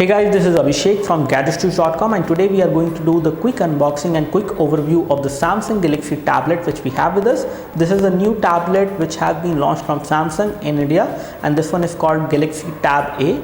Hey guys, this is Abhishek from gadgetstudio.com, and today we are going to do the quick unboxing and quick overview of the Samsung Galaxy tablet which we have with us. This is a new tablet which has been launched from Samsung in India, and this one is called Galaxy Tab A.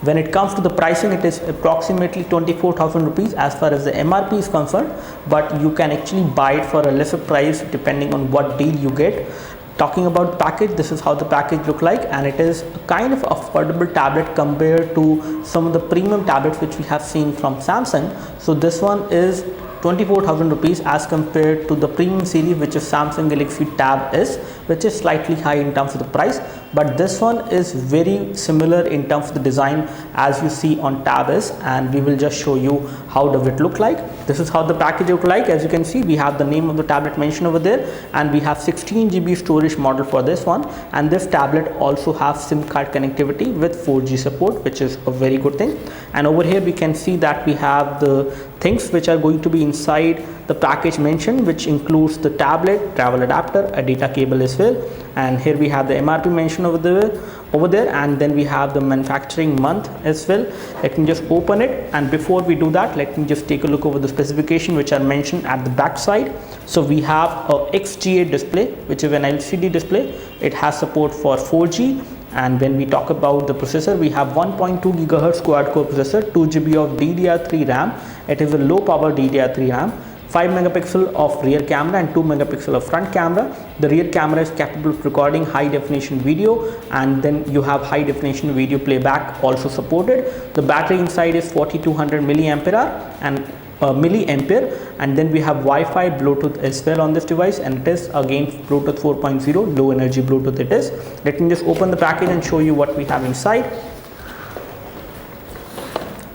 When it comes to the pricing, it is approximately 24,000 rupees as far as the MRP is concerned, but you can actually buy it for a lesser price depending on what deal you get. Talking about the package, this is how the package look like, and it is a kind of affordable tablet compared to some of the premium tablets which we have seen from Samsung. So this one is 24,000 rupees as compared to the premium series which is Samsung Galaxy Tab S, which is slightly high in terms of the price, but this one is very similar in terms of the design as you see on Tab S, and we will just show you how does it look like. This is how the package look like. As you can see, we have the name of the tablet mentioned over there, and we have 16 GB storage model for this one, and this tablet also has SIM card connectivity with 4G support, which is a very good thing. And over here we can see that we have the things which are going to be inside the package mentioned, which includes the tablet, travel adapter, a data cable as well, and here we have the MRP mentioned over there, and then we have the manufacturing month as well. Let me just open it, and before we do that, let me just take a look over the specification which are mentioned at the back side. So we have a XGA display, which is an LCD display. It has support for 4G. And when we talk about the processor, we have 1.2 GHz quad core processor, 2 GB of DDR3 RAM. It is a low power DDR3 RAM. 5 megapixel of rear camera and 2 megapixel of front camera. The rear camera is capable of recording high definition video, and then you have high definition video playback also supported. The battery inside is 4200 milliampere hour and milliampere, and then we have Wi-Fi, Bluetooth as well on this device, and it is again Bluetooth 4.0, low energy Bluetooth it is. Let me just open the package and show you what we have inside.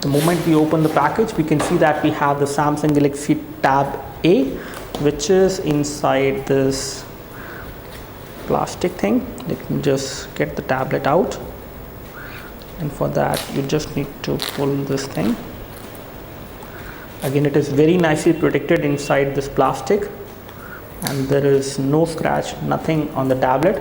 The moment we open the package, we can see that we have the Samsung Galaxy Tab A, which is inside this plastic thing. Let me just get the tablet out, and for that you just need to pull this thing. Again, it is very nicely protected inside this plastic, and there is no scratch, nothing on the tablet.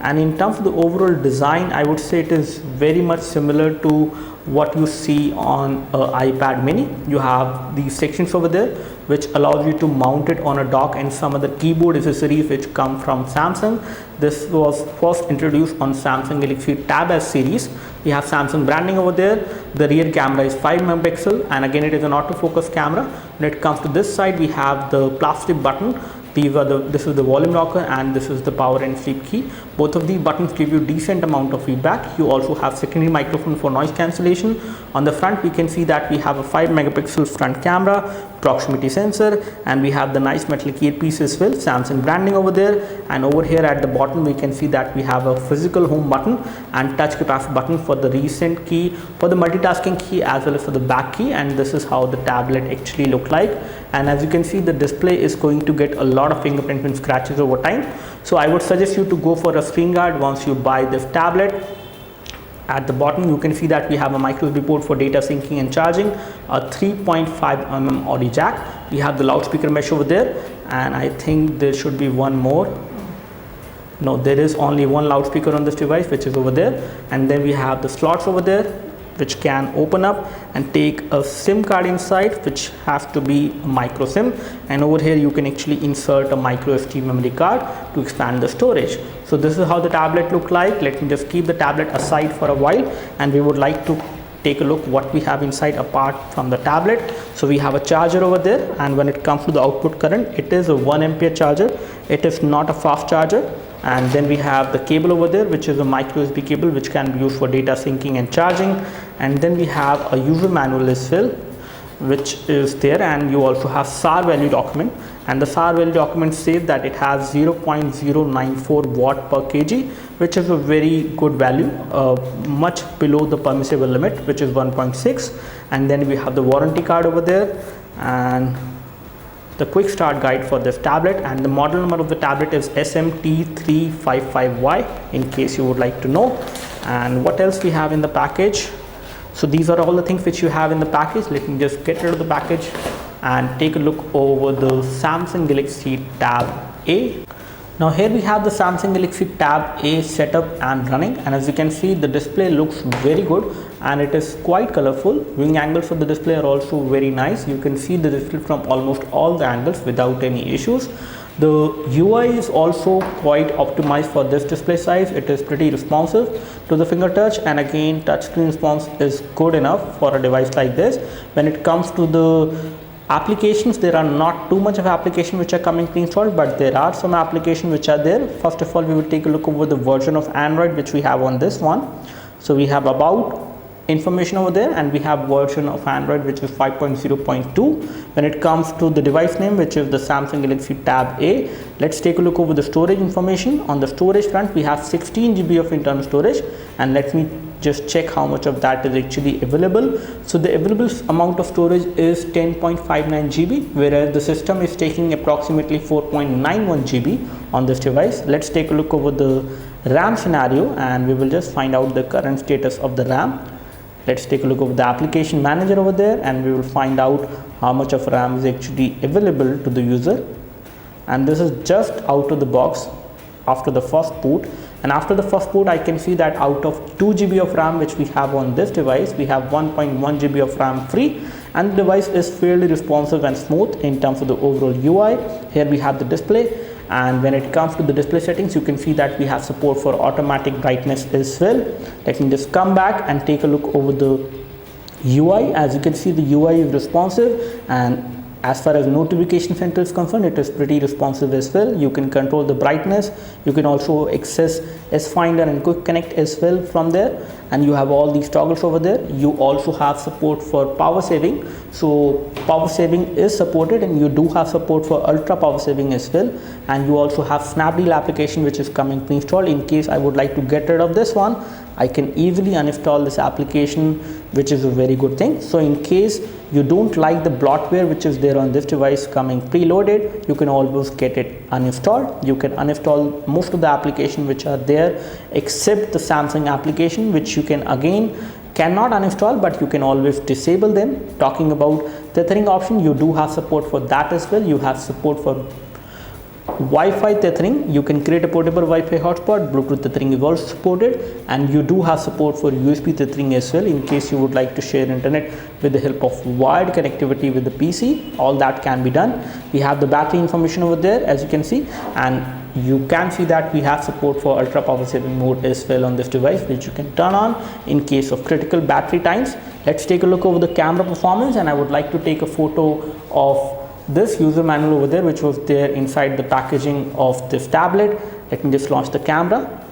And in terms of the overall design, I would say it is very much similar to what you see on iPad mini. You have these sections over there which allows you to mount it on a dock, and some of the keyboard accessories which come from Samsung. This was first introduced on Samsung Galaxy Tab S series. We have Samsung branding over there. The rear camera is 5 megapixel, and again it is an autofocus camera. When it comes to this side, we have the plastic button. This is the volume rocker, and this is the power and sleep key. Both of these buttons give you decent amount of feedback. You also have secondary microphone for noise cancellation. On the front, we can see that we have a 5 megapixel front camera, proximity sensor, and we have the nice metallic earpiece as well, Samsung branding over there. And over here at the bottom, we can see that we have a physical home button and touch capacitive button for the recent key, for the multitasking key, as well as for the back key. And this is how the tablet actually look like. And as you can see, the display is going to get a lot of fingerprint and scratches over time. So I would suggest you to go for a screen guard once you buy this tablet. At the bottom, you can see that we have a micro USB port for data syncing and charging, a 3.5mm audio jack. We have the loudspeaker mesh over there, and I think there should be one more. No, there is only one loudspeaker on this device, which is over there. And then we have the slots over there, which can open up and take a SIM card inside, which has to be a micro SIM. And over here you can actually insert a micro SD memory card to expand the storage. So this is how the tablet look like. Let me just keep the tablet aside for a while, and we would like to take a look what we have inside apart from the tablet. So we have a charger over there, and when it comes to the output current, it is a 1 ampere charger. It is not a fast charger. And then we have the cable over there, which is a micro USB cable which can be used for data syncing and charging. And then we have a user manual as well, which is there, and you also have SAR value document, and the SAR value document says that it has 0.094 watt per kg, which is a very good value, much below the permissible limit, which is 1.6. And then we have the warranty card over there, and the quick start guide for this tablet, and the model number of the tablet is SMT355Y, in case you would like to know. And what else we have in the package? So these are all the things which you have in the package. Let me just get rid of the package and take a look over the Samsung Galaxy Tab A. Now here we have the Samsung Galaxy Tab A setup and running, and as you can see the display looks very good and it is quite colorful. Viewing angles of the display are also very nice. You can see the display from almost all the angles without any issues. The UI is also quite optimized for this display size. It is pretty responsive to the finger touch, and again touchscreen response is good enough for a device like this. When it comes to the applications, there are not too much of application which are coming pre-installed, but there are some applications which are there. First of all, we will take a look over the version of Android which we have on this one. So we have about information over there, and we have version of Android which is 5.0.2. when it comes to the device name, which is the Samsung Galaxy Tab A, let's take a look over the storage information. On the storage front, we have 16 GB of internal storage, and let me just check how much of that is actually available. So the available amount of storage is 10.59 GB, whereas the system is taking approximately 4.91 GB on this device. Let's take a look over the RAM scenario, and we will just find out the current status of the RAM. Let's take a look over the application manager over there, and we will find out how much of RAM is actually available to the user. And this is just out of the box after the first boot. And after the first boot, I can see that out of 2 GB of RAM which we have on this device, we have 1.1 GB of RAM free, and the device is fairly responsive and smooth in terms of the overall UI. Here we have the display, and when it comes to the display settings, you can see that we have support for automatic brightness as well. Let me just come back and take a look over the UI. As you can see, the UI is responsive, and as far as notification center is concerned, it is pretty responsive as well. You can control the brightness. You can also access S Finder and Quick Connect as well from there, and you have all these toggles over there. You also have support for power saving. So power saving is supported, and you do have support for ultra power saving as well. And you also have Snapdeal application which is coming pre-installed. In case I would like to get rid of this one, I can easily uninstall this application, which is a very good thing. So in case you don't like the bloatware which is there on this device coming preloaded, you can always get it uninstalled. You can uninstall most of the application which are there except the Samsung application, which you can again cannot uninstall, but you can always disable them. Talking about tethering option, you do have support for that as well. You have support for Wi-Fi tethering. You can create a portable Wi-Fi hotspot. Bluetooth tethering is also supported, and you do have support for USB tethering as well in case you would like to share internet with the help of wired connectivity with the PC. All that can be done. We have the battery information over there, as you can see, and you can see that we have support for ultra power saving mode as well on this device, which you can turn on in case of critical battery times. Let's take a look over the camera performance, and I would like to take a photo of this user manual over there which was there inside the packaging of this tablet. Let me just launch the camera,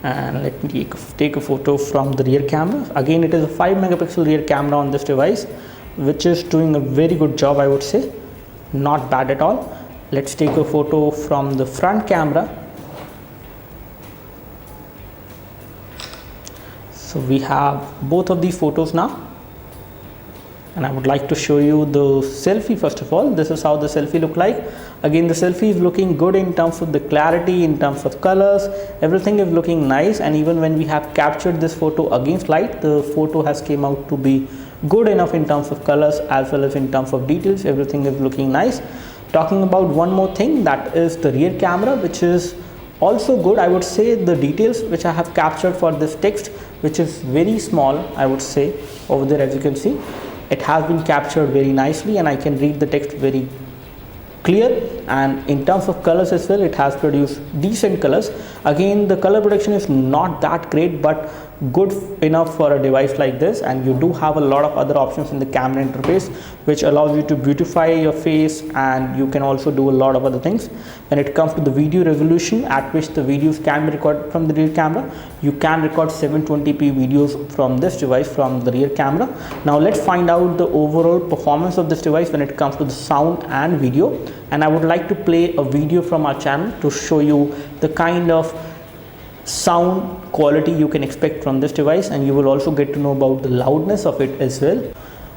and let me take a photo from the rear camera. Again, it is a 5 megapixel rear camera on this device, which is doing a very good job, I would say. Not bad at all. Let's take a photo from the front camera. So we have both of these photos now, and I would like to show you the selfie. First of all, this is how the selfie look like. Again, the selfie is looking good in terms of the clarity, in terms of colors. Everything is looking nice, and even when we have captured this photo against light, the photo has came out to be good enough in terms of colors as well as in terms of details. Everything is looking nice. Talking about one more thing, that is the rear camera, which is also good. I would say the details which I have captured for this text, which is very small, I would say over there, as you can see, it has been captured very nicely, and I can read the text very clear. And in terms of colors as well, it has produced decent colors. Again, the color production is not that great, but good enough for a device like this. And you do have a lot of other options in the camera interface which allows you to beautify your face, and you can also do a lot of other things. When it comes to the video resolution at which the videos can be recorded from the rear camera, you can record 720p videos from this device from the rear camera. Now let's find out the overall performance of this device when it comes to the sound and video, and I would like to play a video from our channel to show you the kind of sound quality you can expect from this device, and you will also get to know about the loudness of it as well.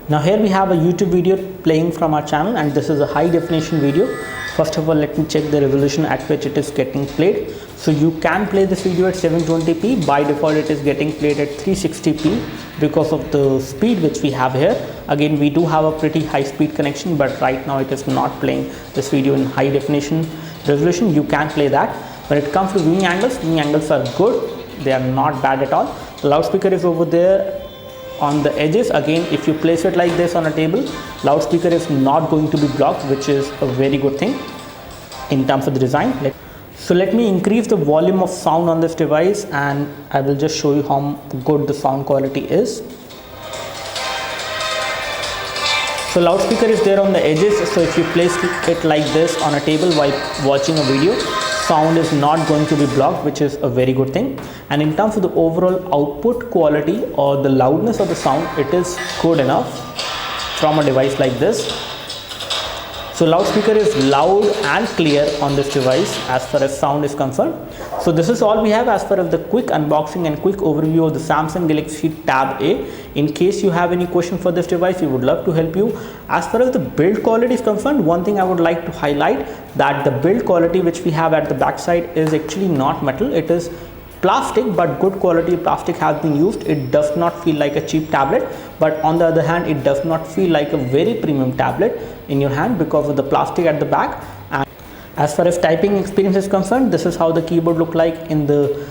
Now here we have a YouTube video playing from our channel, and this is a high definition video. First of all, let me check the resolution at which it is getting played. So you can play this video at 720p. By default it is getting played at 360p because of the speed which we have here. Again, we do have a pretty high speed connection, but right now it is not playing this video in high definition resolution. You can play that. When it comes to viewing angles are good. They are not bad at all. The loudspeaker is over there on the edges. Again, if you place it like this on a table, loudspeaker is not going to be blocked, which is a very good thing in terms of the design. So let me increase the volume of sound on this device and I will just show you how good the sound quality is. So loudspeaker is there on the edges, so if you place it like this on a table while watching a video, sound is not going to be blocked, which is a very good thing. And in terms of the overall output quality or the loudness of the sound, it is good enough from a device like this. So loudspeaker is loud and clear on this device as far as sound is concerned. So this is all we have as far as the quick unboxing and quick overview of the Samsung Galaxy Tab A. In case you have any question for this device, we would love to help you. As far as the build quality is concerned, one thing I would like to highlight that the build quality which we have at the backside is actually not metal. It is plastic, but good quality plastic has been used. It does not feel like a cheap tablet, but on the other hand, it does not feel like a very premium tablet in your hand because of the plastic at the back. And as far as typing experience is concerned, this is how the keyboard look like in the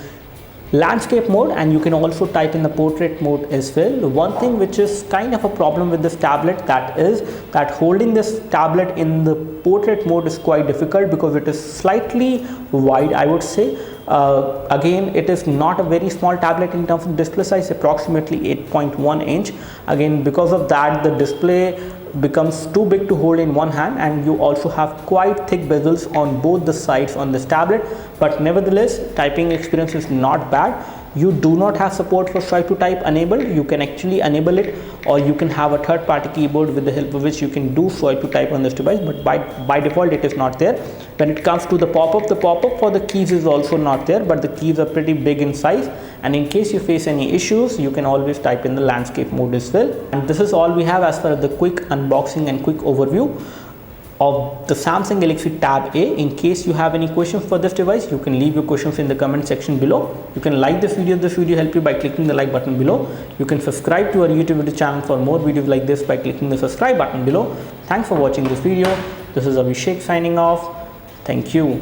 landscape mode, and you can also type in the portrait mode as well. One thing which is kind of a problem with this tablet, that is that holding this tablet in the portrait mode is quite difficult because it is slightly wide, I would say. Again, it is not a very small tablet in terms of display size, approximately 8.1 inch. Again, because of that, the display becomes too big to hold in one hand, and you also have quite thick bezels on both the sides on this tablet. But nevertheless, typing experience is not bad. You do not have support for swipe to type enabled. You can actually enable it, or you can have a third party keyboard with the help of which you can do swipe to type on this device, but by default it is not there. When it comes to the pop-up for the keys is also not there, but the keys are pretty big in size, and in case you face any issues, you can always type in the landscape mode as well. And this is all we have as far as the quick unboxing and quick overview of the Samsung Galaxy Tab A. In case you have any questions for this device, you can leave your questions in the comment section below. You can like this video if this video helped you by clicking the like button below. You can subscribe to our YouTube video channel for more videos like this by clicking the subscribe button below. Thanks for watching this video. This is Abhishek signing off. Thank you.